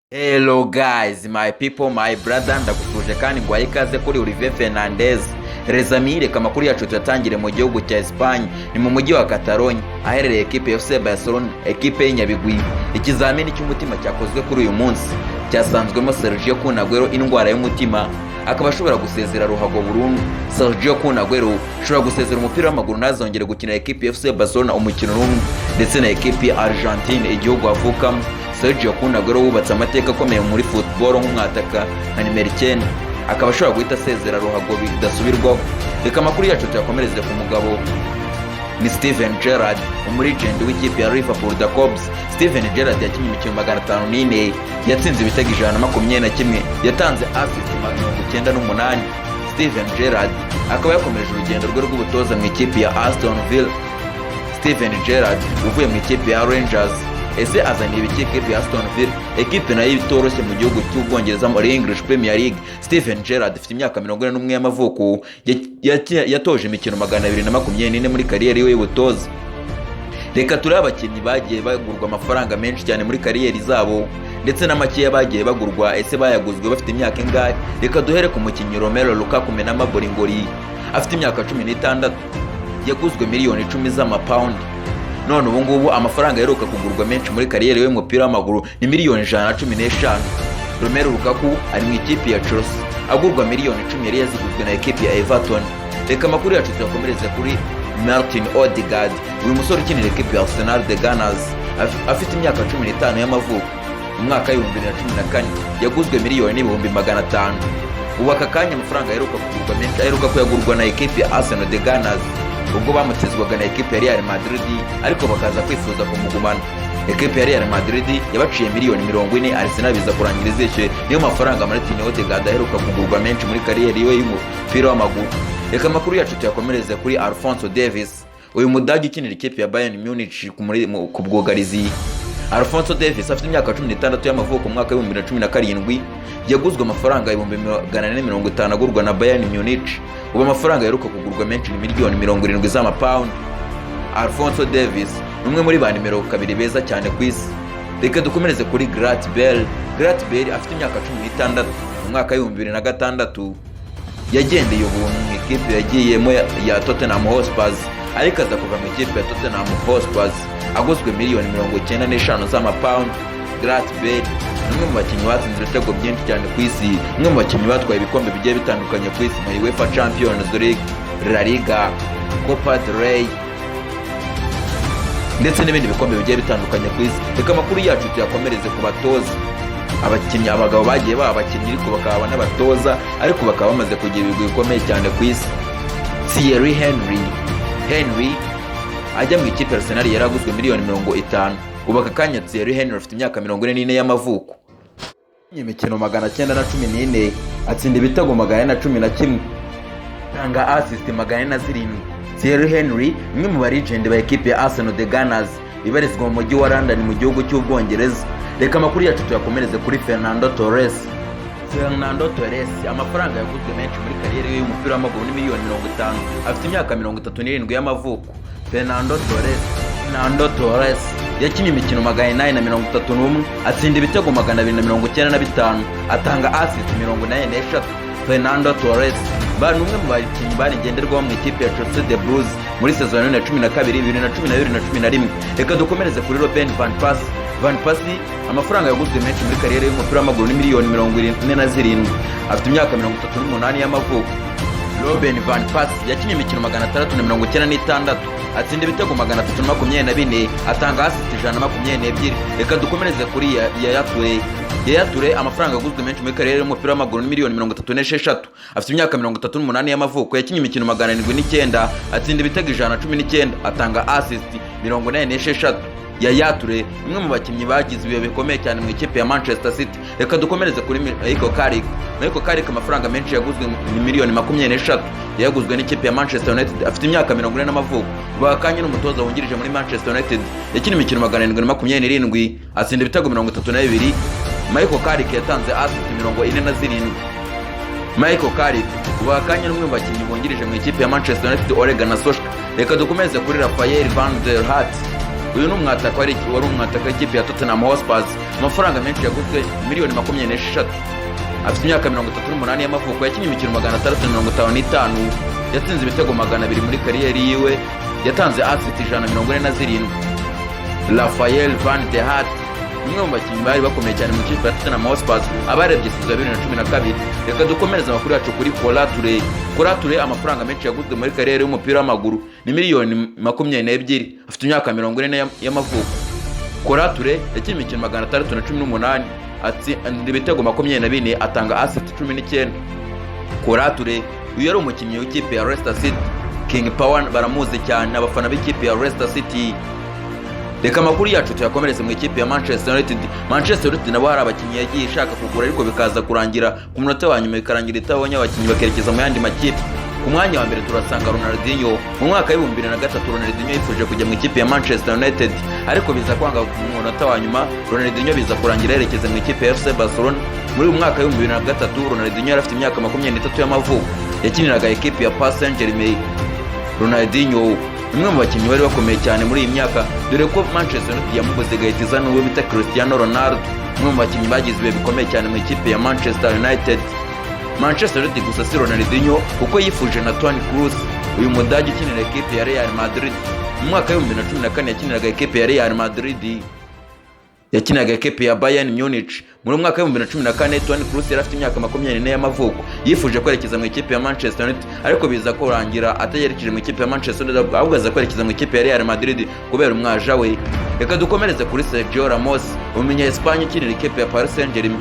Hello guys, my people, my brother, ndagusuje kandi ngwaye ikaze kuri Olivier Fernandez. Rezami, reka amakuru yacu tuyatangire mu gihugu cya Espagne, ni mu mujyi wa Catalogne, aherereye ekipe ya FC Barcelona, ekipe y'inyabigwi. Ikizamini cy'umutima cyakozwe kuri uyu munsi cyasanzwemo Sergio Kun Aguero indwara y'umutima, akaba ashobora gusezera ruhago burundu. Sergio Kun Aguero ashobora gusezera umupira w'amaguru ntazongere gukina ekipe ya FC Barcelona umukino n'umwe, ndetse na ekipe ya Argentine igihugu avukamo. Sergio Kun Aguero wubatse amateka akomeye muri football nk'umwataka nka nimero 9, akaba ashobora guhita asezera ruhago bidasubirwaho. Reka amakuru yacu tuyakomereze ku mugabo ni Steven Gerrard, umurigende w'ikipe ya Liverpool The Cobs. Steven Gerrard yakinnye imikino 504, yatsinze ibitego 121, yatanze assist 98. Steven Gerrard akaba yakomeje urugendo rwe rw'ubutoza mu ikipe ya Aston Villa. Steven Gerrard uvuye mu ikipe ya Rangers ese azaniye ikipe ya Aston Villa, ekipe nayo itoroshye mu gihugu cy'Ubwongereza muri English Premier League. Steven Gerrard afite imyaka 41 y'amavuko, yatoje imikino 224 muri kariyeri ye y'ubutoza. Reka turebe abakinnyi bagiye bagurwa amafaranga menshi cyane muri kariyeri zabo, ndetse n'amakiye bagiye bagurwa ese bayaguzwe bafite imyaka ingahe. Reka duhere ku mukinnyi Romelu Lukaku Menama Boringoli, afite imyaka 16, yaguzwe miliyoni 10 z'amapaundi. None ubu ngubu amafaranga yaheruka kugurwa menshi muri kariyeri y'umupira w'amaguru ni miliyoni 115. Romelu Lukaku ari mu ikipe ya Chelsea, agurwa miliyoni 10 yari yaziguzwe na ekipe ya Everton. Reka amakuru yacu tuyakomereze kuri Martin Odegaard, uyu musore ukinira ekipe ya Arsenal The Gunners, afite imyaka 15 y'amavuko. Mu mwaka wa 2014 yaguzwe miliyoni 500,000. Ubu aka kanya amafaranga yaheruka kugurwa menshi aheruka ko yagurwa na ekipe ya Arsenal The Gunners, ubwo bamutezwaga na ekipe ya Real Madrid ariko bakaza kwifuza kumugumana. Ekipe ya Real Madrid yabaciye miliyoni 40, Arsenal biza kurangira izishyuye. Niyo mafaranga Martin Odegaard aheruka kugurwa menshi muri kariyeri ye y'umupira w'amaguru. Reka amakuru yacu tuyakomereze kuri Alphonso Davies, uyu mudage ukinira ikipe ya Bayern Munich ku bwugarizi. Alphonso Davies afite imyaka 16 y'amavuko. Mu mwaka wa 2017 yaguzwe amafaranga 450 agurwa na Bayern Munich. Ubu amafaranga yaheruka kugurwa menshi ni miliyoni 70 z'amapaundi. Alphonso Davies umwe muri ba nimero 2 beza cyane ku isi. Reka dukomereze kuri Gareth Bale. Gareth Bale afite imyaka 16. Mu mwaka wa 2006 yagendeye ubuntu mu ikipe yagiyemo ya Tottenham Hotspur, ariko aza kuva mu ikipe ya Tottenham Hotspur aguzwe miliyoni 95 z'amapaundi. Gareth Bale umwe mu bakinnyi batsinze ibitego byinshi cyane ku isi, umwe mu bakinnyi batwaye ibikombe bigiye bitandukanye ku isi nka UEFA Champions League, La Liga, Copa del Rey ndetse n'ibindi bikombe bigiye bitandukanye ku isi. Reka amakuru yacu tuyakomereze ku batoza. Abakinnyi abagabo bagiye baba abakinnyi ariko bakaba n'abatoza, ariko bakaba bamaze kugira ibigwi bikomeye cyane ku isi. Thierry Henry ajya mu ikipe ya Arsenal yaraguzwe miliyoni 50. Ubu aka kanya Thierry Henry afite imyaka 44 y'amavuko. Imikino 914, atsinda ibitego 111, tanga assist 407. Thierry Henry umwe mu barigende ba ekipe ya Arsenal The Gunners ibarizwa mu mujyi wa London mu gihugu cy'Ubwongereza. Reka amakuru yacu tuyakomereze kuri Fernando Torres. Amafaranga yaguzwe menshi muri kariyeri y'umupira w'amaguru ni miliyoni 50. Afite imyaka 37 y'amavuko. Fernando Torres yakinnye imikino 831, atsinda ibitego 295, atanga assist 83. Fernando Torres bari umwe mu bakinnyi bari ngenderwaho mu ikipe ya Chelsea The Blues muri sezon ya 2012-2011. Reka dukomereze kuri Robin van Persie. Amafaranga yaguzwe menshi muri kariyeri y'umupira w'amaguru ni miliyoni 47. Afite imyaka 38 y'amavuko. Robin van Persie yakinnye imikino 696, atsinda ibitego 324, atanga assist 122. Reka dukomereze kuri Yaya Toure. Amafaranga yaguzwe menshi muri kariyeri y'umupira w'amaguru ni miliyoni 36. Afite imyaka 38 y'amavuko. Yakinnye imikino 709, atsinda ibitego 119, atanga assist 86. Yaya Toure umwe mu bakinnyi bagize ibihe bikomeye cyane mu ikipe ya Manchester City. Reka dukomereze kuri Michael Carrick. Amafaranga menshi yaguzwe ni miliyoni 23. Yaguzwe n'ikipe ya Manchester United, afite imyaka 40 y'amavuko. Bakanye n'umutoza wungirije muri Manchester United, yakinnye imikino 727, atsinda ibitego 32. Michael Carrick yatanze assist 47. Michael Carrick bakanye n'umwe mu bakinnyi bungirije mu ikipe ya Manchester United Ole Gunnar Solskjaer. Reka dukomeze kuri Rafael van der Vaart. uyu ni umwataka wari umwataka w'ikipe ya Tottenham Hotspur, amafaranga menshi yaguzwe miliyoni 26. Afite imyaka 38 y'amavuko, yakinnye imikino 655, yatsinze ibitego 200 muri kariyeri yiwe, yatanze assist 147. Rafael van der Hart, umwe mu bakinnyi bari bakomeye cyane mu kipe ya Tottenham Hotspur abarebye season ya 2012. Reka dukomereze amakuru yacu kuri Kora Touré. Amafaranga menshi yaguzwe muri kariyeri y'umupira w'amaguru ni miliyoni 22. Afite imyaka 40 y'amavuko. Kora Touré yakinnye imikino 618, atsinda ibitego 24, atanga assist 19. Kora Touré uyu yari umukinnyi w'ikipe ya Leicester City. King Power baramuzi cyane abafana b'ikipe ya Leicester City. Reka amakuru yacu tuyakomereze mu ikipe ya Manchester United. Manchester United nabo hari abakinnyi yagiye ishaka kugura ariko bikaza kurangira ku munota wa nyuma, bikarangira itabonye abakinnyi bakerekeza mu yandi makipe. Ku mwanya wa mbere turasanga Ronaldinho. Mu mwaka wa 2003 Ronaldinho yifuje kujya mu ikipe ya Manchester United ariko biza kwanga ku munota wa nyuma. Ronaldinho biza kurangira yerekeza mu ikipe ya FC Barcelona. Muri mwaka wa 2003 Ronaldinho yari afite imyaka 23 y'amavuko, yakiniraga ikipe ya Paris Saint-Germain. Ronaldinho umwe mu bakinnyi bari bakomeye cyane muri iyi myaka, dore ko Manchester United yamuguze gahitiza n'uwo bita Cristiano Ronaldo, umwe mu bakinnyi bagize ibihe bikomeye cyane mu ikipe ya Manchester United. Manchester United gusa si Ronaldinho kuko yifuje na Toni Kroos, uyu mudage ukinira ikipe ya Real Madrid. Mu mwaka wa 2014 yakiniraga ikipe ya Real Madrid, yakinaga ikipe ya Bayern Munich. Muri mwaka wa 2014 Toni Kroos yari afite imyaka 24 y'amavuko, yifuje kwerekeza mu ikipe ya Manchester United ariko biza kurangira atayerekeje mu ikipe ya Manchester United, ahubwo aza kwerekeza mu ikipe ya Real Madrid kubera umwaja we. Reka dukomereze kuri Sergio Ramos, umunya Espagne ukinira ikipe ya Paris Saint-Germain.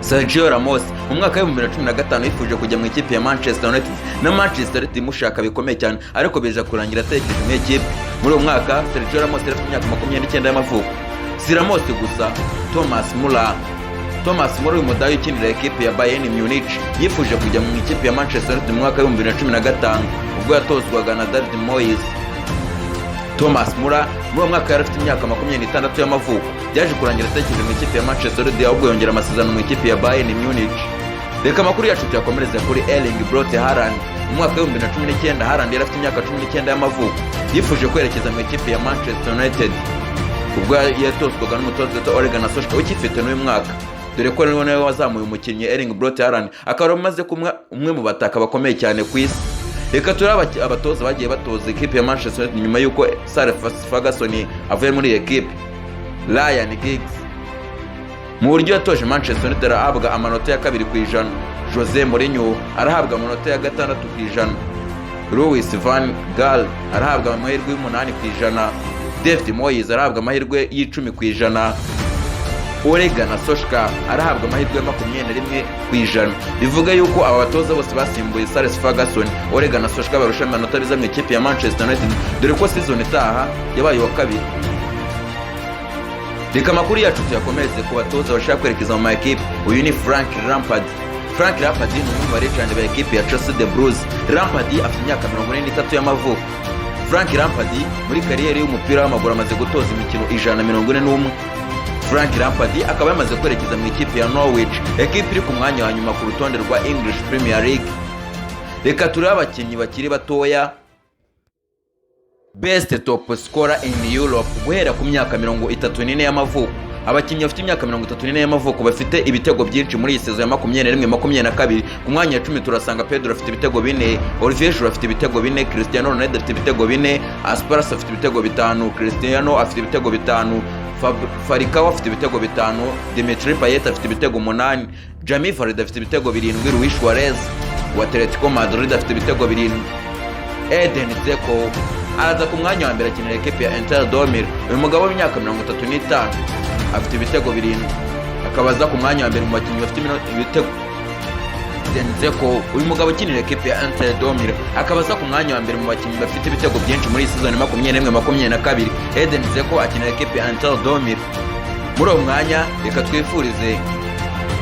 Sergio Ramos mu mwaka wa 2015 yifuje kujya mu ikipe ya Manchester United, na Manchester United mushaka bikomeye cyane ariko biza kurangira atayerekeje mu ikipe. Muri uwo mwaka Sergio Ramos yari afite imyaka 29 y'amavuko. Si Ramos gusa, Thomas Müller uyu mudage ukinira ikipe ya Bayern Munich yifuje kujya mu ikipe ya Manchester United mu mwaka wa 2015 ubwo yatozwaga na David Moyes. Thomas Müller muri uwo mwaka yari afite imyaka 26 y'amavuko, yaje kurangira atekereje mu ikipe ya Manchester United ahubwo yongera amasezerano mu ikipe ya Bayern Munich. Reka amakuru yacu tuyakomereze kuri Erling Braut Haaland. Mu mwaka wa 2019 Haaland yari afite imyaka 19 y'amavuko, yifuje kwerekeza mu ikipe ya Manchester United ubwo yatozwaga n'umutoza Ole Gunnar Solskjaer w'ikifite n'uyu mwaka, dore ko niwe wazamuye umukinnyi Erling Braut Haaland akaba amaze umwe mu bataka bakomeye cyane ku isi. Reka turaba abatoza bagiye batoza ikipe ya Manchester United nyuma y'uko Sir Ferguson avuye muri ekipe. Ryan Giggs mu buryo yatoje Manchester United arahabwa amanota ya 2%. Jose Mourinho arahabwa amanota ya 6%. Louis van Gaal arahabwa amahirwe y'8%. David Moyes arahabwa amahirwe y'10%. Ole Gunnar Solskjaer arahabwa amahirwe ya 21%. Bivuga yuko aba batoza bose basimbuye Sir Ferguson, Ole Gunnar Solskjaer barusha amanota biza mu ikipe ya Manchester United, dore ko season itaha yabaye wa kabiri. Reka amakuru yacu tuyakomereze ku batoza bashaka kwerekeza mu ekipe. Uyu ni Frank Lampard. Frank Lampard ni umwe mu barejendi ba ekipe ya Chelsea The Blues. Lampard afite imyaka 43 y'amavuko. Frank Lampard muri kariyeri y'umupira w'amaguru amaze gutoza imikino 141. Frank Lampard akaba yamaze kwerekeza mu ikipe ya Norwich, ekipe iri ku mwanya wa nyuma ku rutonde rwa English Premier League. Reka turebe abakinnyi bakiri batoya best top scorer in Europe guhera ku myaka 34 y'amavuko. Abakinnyi bafite imyaka 34 y'amavuko bafite ibitego byinshi muri iyi season ya 21-22. Ku mwanya wa 10 turasanga Pedro afite ibitego 4, Olivier Giroud afite ibitego 4, Cristiano Ronaldo afite ibitego 4, Aspas afite ibitego 5, Cristiano afite ibitego 5, Falcao afite ibitego 5, Dimitri Payet afite ibitego 8, Jamie Vardy afite ibitego 7, Luis Suarez wa Atletico Madrid afite ibitego 7. Eden Dzeko araza ku mwanya wa mbere akinira ekipe ya Inter Domir. Uyu mugabo w'imyaka 35 afite ibitego 7, akabaza ku mwanya wa mbere mu bakinnyi bafite ibitego. Eden Dzeko uyu mugabo ukinira ekipe ya Inter Domir akabaza ku mwanya wa mbere mu bakinnyi bafite ibitego byinshi muri season 21-22. Eden Dzeko akinira ekipe ya Inter Domir. Muri uwo mwanya reka twifurize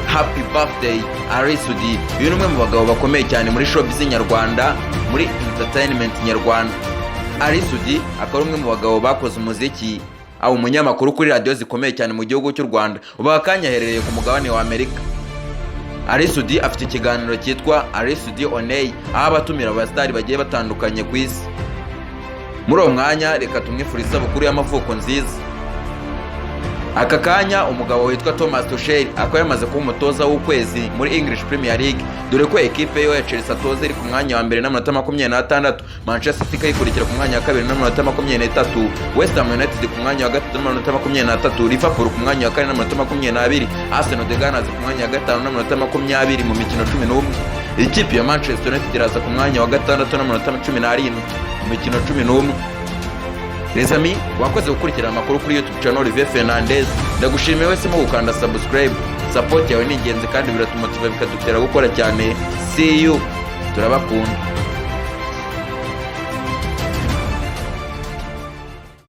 happy birthday Arisudi. Uyu ni umwe mu bagabo bakomeye cyane muri showbiz nyarwanda, muri entertainment nyarwanda. Arisudi akaba umwe mu bagabo bakoze umuziki aho umunyamakuru kuri radio zikomeye cyane mu gihugu cy'u Rwanda, ubu akanya aherereye ku mugabane wa Amerika. Arisudi afite ikiganiro cyitwa Arisudi On Air, aho abatumira abasitari bagiye batandukanye ku isi. muri uwo mwanya reka tumwifurize isabukuru y'amavuko nziza. Aka kanya umugabo witwa Thomas Tuchel akaba yamaze kuba umutoza w'ukwezi muri English Premier League, dore ko ekipe yo ya Chelsea atoza iri ku mwanya wa mbere n'amanota 26, Manchester City ikurikira ku mwanya wa kabiri n'amanota 23, West Ham United ku mwanya wa gatatu n'amanota 23, Liverpool ku mwanya wa kane n'amanota 20, Arsenal the Gunners ku mwanya wa gatanu n'amanota 20 mu mikino 11. Ikipe ya Manchester United iraza ku mwanya wa gatandatu n'amanota 17 mu mikino 11. Les amis, wakoze gukurikira amakuru kuri YouTube channel Olivier Fernandez. Ndagushimiye wese mu gukanda subscribe. Support yawe ni ingenzi kandi biratuma tuba bikadutera gukora cyane. See you. Turabakunda.